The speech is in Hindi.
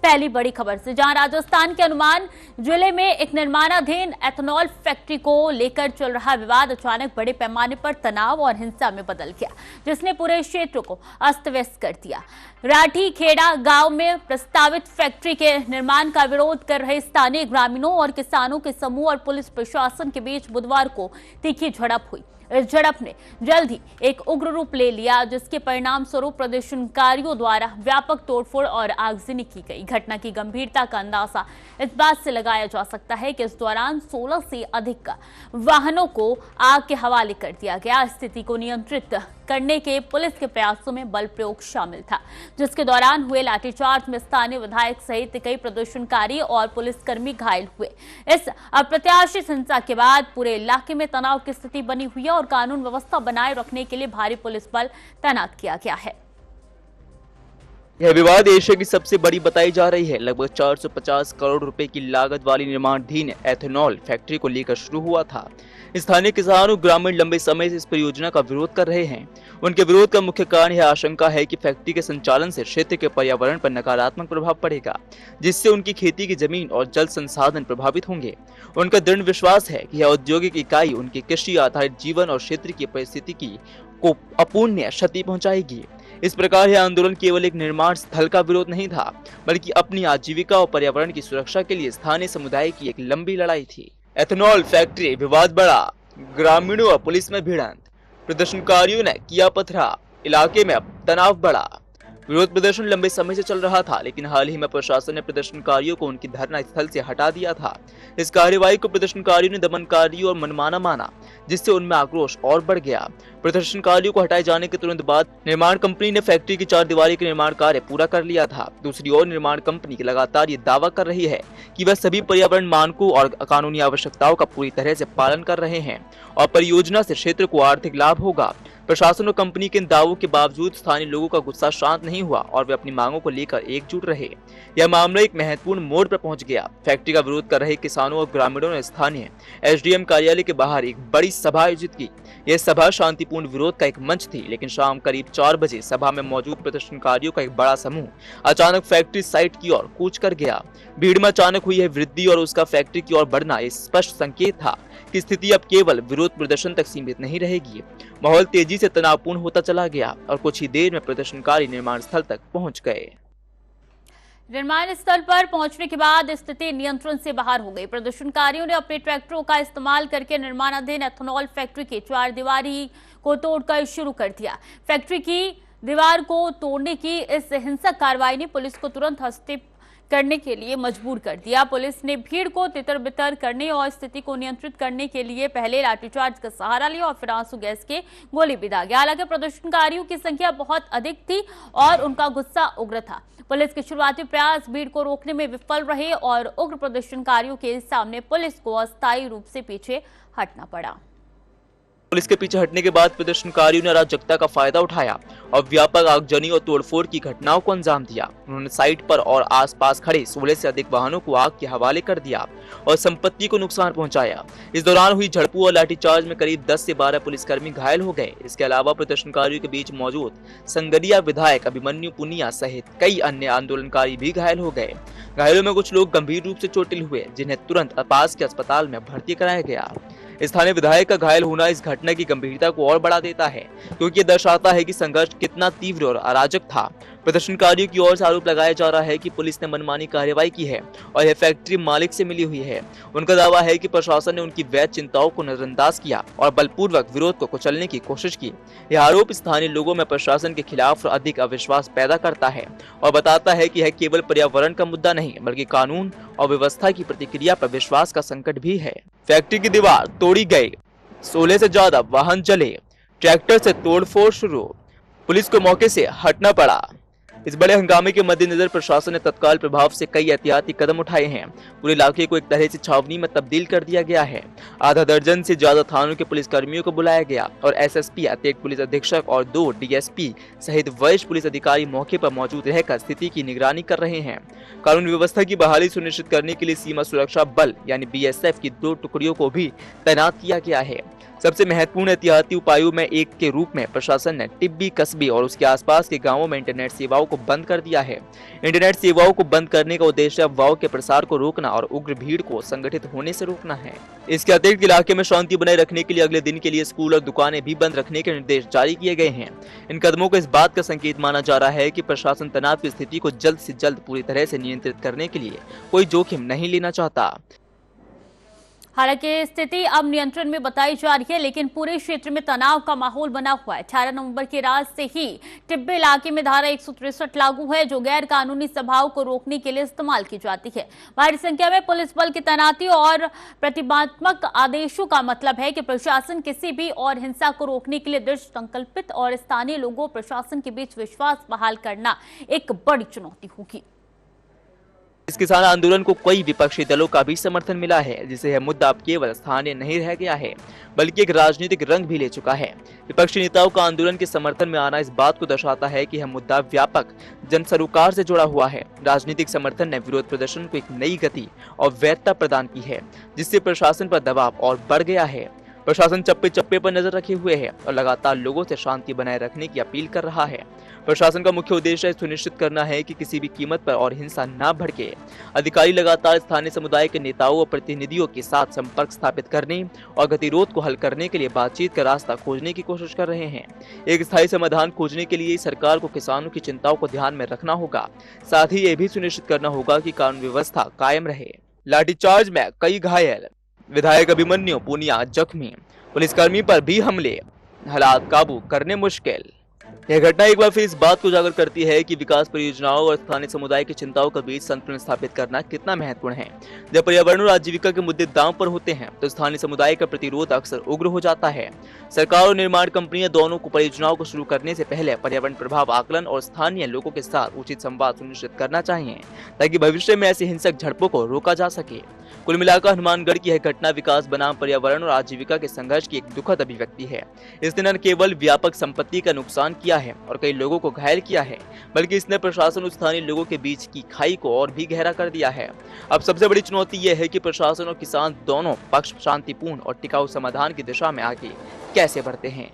पहली बड़ी खबर से, जहां राजस्थान के हनुमान जिले में एक निर्माणाधीन एथेनॉल फैक्ट्री को लेकर चल रहा विवाद अचानक बड़े पैमाने पर तनाव और हिंसा में बदल गया, जिसने पूरे क्षेत्र को अस्त व्यस्त कर दिया। राठी खेड़ा गांव में प्रस्तावित फैक्ट्री के निर्माण का विरोध कर रहे स्थानीय ग्रामीणों और किसानों के समूह और पुलिस प्रशासन के बीच बुधवार को तीखी झड़प हुई। इस झड़प ने जल्द ही एक उग्र रूप ले लिया, जिसके परिणाम स्वरूप प्रदर्शनकारियों द्वारा व्यापक तोड़फोड़ और आगजनी की गई। घटना की गंभीरता का अंदाजा इस बात से लगाया जा सकता है कि इस दौरान 16 से अधिक वाहनों को आग के हवाले कर दिया गया। स्थिति को नियंत्रित करने के पुलिस के प्रयासों में बल प्रयोग शामिल था, जिसके दौरान हुए लाठीचार्ज में स्थानीय विधायक सहित कई प्रदर्शनकारी और पुलिसकर्मी घायल हुए। इस अप्रत्याशित हिंसा के बाद पूरे इलाके में तनाव की स्थिति बनी हुई है और कानून व्यवस्था बनाए रखने के लिए भारी पुलिस बल तैनात किया गया है। यह विवाद एशिया की सबसे बड़ी बताई जा रही है। लगभग 450 करोड़ रुपए की लागत वाली निर्माणाधीन एथेनॉल फैक्ट्री को लेकर शुरू हुआ था। स्थानीय किसान और ग्रामीण लंबे समय से इस परियोजना का विरोध कर रहे हैं। उनके विरोध का मुख्य कारण यह आशंका है कि फैक्ट्री के संचालन से क्षेत्र के पर्यावरण पर नकारात्मक प्रभाव पड़ेगा, जिससे उनकी खेती की जमीन और जल संसाधन प्रभावित होंगे। उनका दृढ़ विश्वास है कि यह औद्योगिक इकाई उनके कृषि आधारित जीवन और क्षेत्र की परिस्थिति को अपूर्णीय क्षति पहुंचाएगी। इस प्रकार यह आंदोलन केवल एक निर्माण स्थल का विरोध नहीं था, बल्कि अपनी आजीविका और पर्यावरण की सुरक्षा के लिए स्थानीय समुदाय की एक लंबी लड़ाई थी। एथेनॉल फैक्ट्री विवाद बढ़ा, ग्रामीणों और पुलिस में भिड़ंत, प्रदर्शनकारियों ने किया पथराव, इलाके में अब तनाव बढ़ा। विरोध प्रदर्शन लंबे समय से चल रहा था, लेकिन हाल ही में प्रशासन ने प्रदर्शनकारियों को उनकी धरना स्थल से हटा दिया था। इस कार्यवाही को प्रदर्शनकारियों ने दमनकारी और मनमाना माना, जिससे उनमें आक्रोश और बढ़ गया। प्रदर्शनकारियों को हटाए जाने के तुरंत बाद निर्माण कंपनी ने फैक्ट्री की 4 दीवारी के निर्माण कार्य पूरा कर लिया था। दूसरी ओर निर्माण कंपनी लगातार ये दावा कर रही है कि वह सभी पर्यावरण मानकों और कानूनी आवश्यकताओं का पूरी तरह से पालन कर रहे हैं और परियोजना से क्षेत्र को आर्थिक लाभ होगा। प्रशासन और कंपनी के इन दावों के बावजूद स्थानीय लोगों का गुस्सा शांत नहीं हुआ और वे अपनी मांगों को लेकर एकजुट रहे। यह मामला एक महत्वपूर्ण मोड़ पर पहुंच गया। फैक्ट्री का विरोध कर रहे किसानों और ग्रामीणों ने स्थानीय एसडीएम कार्यालय के बाहर एक बड़ी सभा आयोजित की। यह सभा शांतिपूर्ण विरोध का एक मंच थी, लेकिन शाम करीब 4 बजे सभा में मौजूद प्रदर्शनकारियों का एक बड़ा समूह अचानक फैक्ट्री साइट की ओर कूच कर गया। भीड़ में अचानक हुई है वृद्धि और उसका फैक्ट्री की ओर बढ़ना एक स्पष्ट संकेत था कि स्थिति अब केवल विरोध प्रदर्शन तक सीमित नहीं रहेगी। माहौल तेजी से तनावपूर्ण होता चला गया और कुछ ही देर में प्रदर्शनकारी निर्माण स्थल तक पहुंच गए। निर्माण स्थल पर पहुंचने के बाद स्थिति नियंत्रण से बाहर हो गई। प्रदर्शनकारियों ने अपने ट्रैक्टरों का इस्तेमाल करके निर्माणाधीन एथेनॉल फैक्ट्री की 4 दीवारी को तोड़कर शुरू कर दिया। फैक्ट्री की दीवार को तोड़ने की इस हिंसक कार्रवाई ने पुलिस को तुरंत हस्तक्षेप करने के लिए मजबूर कर दिया। पुलिस ने भीड़ को तितर-बितर करने और स्थिति को नियंत्रित करने के लिए पहले लाठीचार्ज का सहारा लिया और फिर आंसू गैस के गोले भी दागे। हालांकि प्रदर्शनकारियों की संख्या बहुत अधिक थी और उनका गुस्सा उग्र था। पुलिस के शुरुआती प्रयास भीड़ को रोकने में विफल रहे और उग्र प्रदर्शनकारियों के सामने पुलिस को अस्थायी रूप से पीछे हटना पड़ा। पुलिस के पीछे हटने के बाद प्रदर्शनकारियों ने अराजकता का फायदा उठाया और व्यापक आगजनी और तोड़फोड़ की घटनाओं को अंजाम दिया। उन्होंने साइट पर और आसपास खड़े 16 से अधिक वाहनों को आग के हवाले कर दिया और संपत्ति को नुकसान पहुंचाया। इस दौरान हुई झड़पों और लाठीचार्ज में करीब 10 से 12 पुलिसकर्मी घायल हो गए। इसके अलावा प्रदर्शनकारियों के बीच मौजूद संगरिया विधायक अभिमन्यु पुनिया सहित कई अन्य आंदोलनकारी भी घायल हो गए। घायलों में कुछ लोग गंभीर रूप से चोटिल हुए, जिन्हें तुरंत पास के अस्पताल में भर्ती कराया गया। स्थानीय विधायक का घायल होना इस घटना की गंभीरता को और बढ़ा देता है, क्योंकि ये दर्शाता है कि संघर्ष कितना तीव्र और अराजक था। प्रदर्शनकारियों की ओर से आरोप लगाया जा रहा है कि पुलिस ने मनमानी कार्रवाई की है और यह फैक्ट्री मालिक से मिली हुई है। उनका दावा है कि प्रशासन ने उनकी वैध चिंताओं को नजरअंदाज किया और बलपूर्वक विरोध को कुचलने की कोशिश की। यह आरोप स्थानीय लोगों में प्रशासन के खिलाफ अधिक अविश्वास पैदा करता है और बताता है कि यह केवल पर्यावरण का मुद्दा नहीं, बल्कि कानून और व्यवस्था की प्रतिक्रिया पर विश्वास का संकट भी है। फैक्ट्री की दीवार तोड़ी गई, 16 से ज्यादा वाहन जले, ट्रैक्टर से तोड़फोड़ शुरू, पुलिस को मौके से हटना पड़ा। इस बड़े हंगामे के मद्देनजर प्रशासन ने तत्काल प्रभाव से कई एहतियाती कदम उठाए हैं। पूरे इलाके को एक तरह से छावनी में तब्दील कर दिया गया है। आधा दर्जन से ज्यादा थानों के पुलिसकर्मियों को बुलाया गया और एसएसपी, अतिरिक्त पुलिस अधीक्षक और 2 डीएसपी सहित वरिष्ठ पुलिस अधिकारी मौके पर मौजूद रहकर स्थिति की निगरानी कर रहे हैं। कानून व्यवस्था की बहाली सुनिश्चित करने के लिए सीमा सुरक्षा बल यानी बीएसएफ की 2 टुकड़ियों को भी तैनात किया गया है। सबसे महत्वपूर्ण एहतियाती उपायों में एक के रूप में प्रशासन ने टिब्बी कस्बे और उसके आसपास के गांवों में इंटरनेट सेवाओं को बंद कर दिया है। इंटरनेट सेवाओं को बंद करने का उद्देश्य अफवाहों के प्रसार को रोकना और उग्र भीड़ को संगठित होने से रोकना है। इसके अतिरिक्त इलाके में शांति बनाए रखने के लिए अगले दिन के लिए स्कूल और दुकानें भी बंद रखने के निर्देश जारी किए गए हैं। इन कदमों को इस बात का संकेत माना जा रहा है कि प्रशासन तनाव की स्थिति को जल्द से जल्द पूरी तरह से नियंत्रित करने के लिए कोई जोखिम नहीं लेना चाहता। हालांकि स्थिति अब नियंत्रण में बताई जा रही है, लेकिन पूरे क्षेत्र में तनाव का माहौल बना हुआ है। 18 नवंबर की रात से ही टिब्बे इलाके में धारा 163 लागू है, जो गैर कानूनी सभाओं को रोकने के लिए इस्तेमाल की जाती है। भारी संख्या में पुलिस बल की तैनाती और प्रतिबंधात्मक आदेशों का मतलब है कि प्रशासन किसी भी और हिंसा को रोकने के लिए दृढ़ संकल्पित और स्थानीय लोगों प्रशासन के बीच विश्वास बहाल करना एक बड़ी चुनौती होगी। इस किसान आंदोलन को कई विपक्षी दलों का भी समर्थन मिला है, जिससे यह मुद्दा अब केवल स्थानीय नहीं रह गया है बल्कि एक राजनीतिक रंग भी ले चुका है। विपक्षी नेताओं का आंदोलन के समर्थन में आना इस बात को दर्शाता है कि यह मुद्दा व्यापक जन सरोकार से जुड़ा हुआ है। राजनीतिक समर्थन ने विरोध प्रदर्शन को एक नई गति और वैधता प्रदान की है, जिससे प्रशासन पर दबाव और बढ़ गया है। प्रशासन चप्पे चप्पे पर नजर रखे हुए है और लगातार लोगों से शांति बनाए रखने की अपील कर रहा है। प्रशासन का मुख्य उद्देश्य सुनिश्चित करना है कि किसी भी कीमत पर और हिंसा न भड़के। अधिकारी लगातार स्थानीय समुदाय के नेताओं और प्रतिनिधियों के साथ संपर्क स्थापित करने और गतिरोध को हल करने के लिए बातचीत का रास्ता खोजने की कोशिश कर रहे हैं। एक स्थायी समाधान खोजने के लिए सरकार को किसानों की चिंताओं को ध्यान में रखना होगा। साथ ही ये भी सुनिश्चित करना होगा कि कानून व्यवस्था कायम रहे। लाठीचार्ज में कई घायल, विधायक अभिमन्यु पूनिया जख्मी, पुलिसकर्मी पर भी हमले, हालात काबू करने मुश्किल। यह घटना एक बार फिर इस बात को उजागर करती है कि विकास परियोजनाओं और स्थानीय समुदाय की चिंताओं के बीच संतुलन स्थापित करना कितना महत्वपूर्ण है। जब पर्यावरण और आजीविका के मुद्दे दांव पर होते हैं तो स्थानीय समुदाय का प्रतिरोध अक्सर उग्र हो जाता है। सरकार और निर्माण कंपनियां दोनों को परियोजनाओं को शुरू करने से पहले पर्यावरण प्रभाव आकलन और स्थानीय लोगों के साथ उचित संवाद सुनिश्चित करना चाहिए, ताकि भविष्य में ऐसी हिंसक झड़पों को रोका जा सके। कुल मिलाकर हनुमानगढ़ की यह घटना विकास बनाम पर्यावरण और आजीविका के संघर्ष की एक दुखद अभिव्यक्ति है। इसने न केवल व्यापक संपत्ति का नुकसान किया है और कई लोगों को घायल किया है, बल्कि इसने प्रशासन और स्थानीय लोगों के बीच की खाई को और भी गहरा कर दिया है। अब सबसे बड़ी चुनौती यह है कि प्रशासन और किसान दोनों पक्ष शांतिपूर्ण और टिकाऊ समाधान की दिशा में आगे कैसे बढ़ते हैं।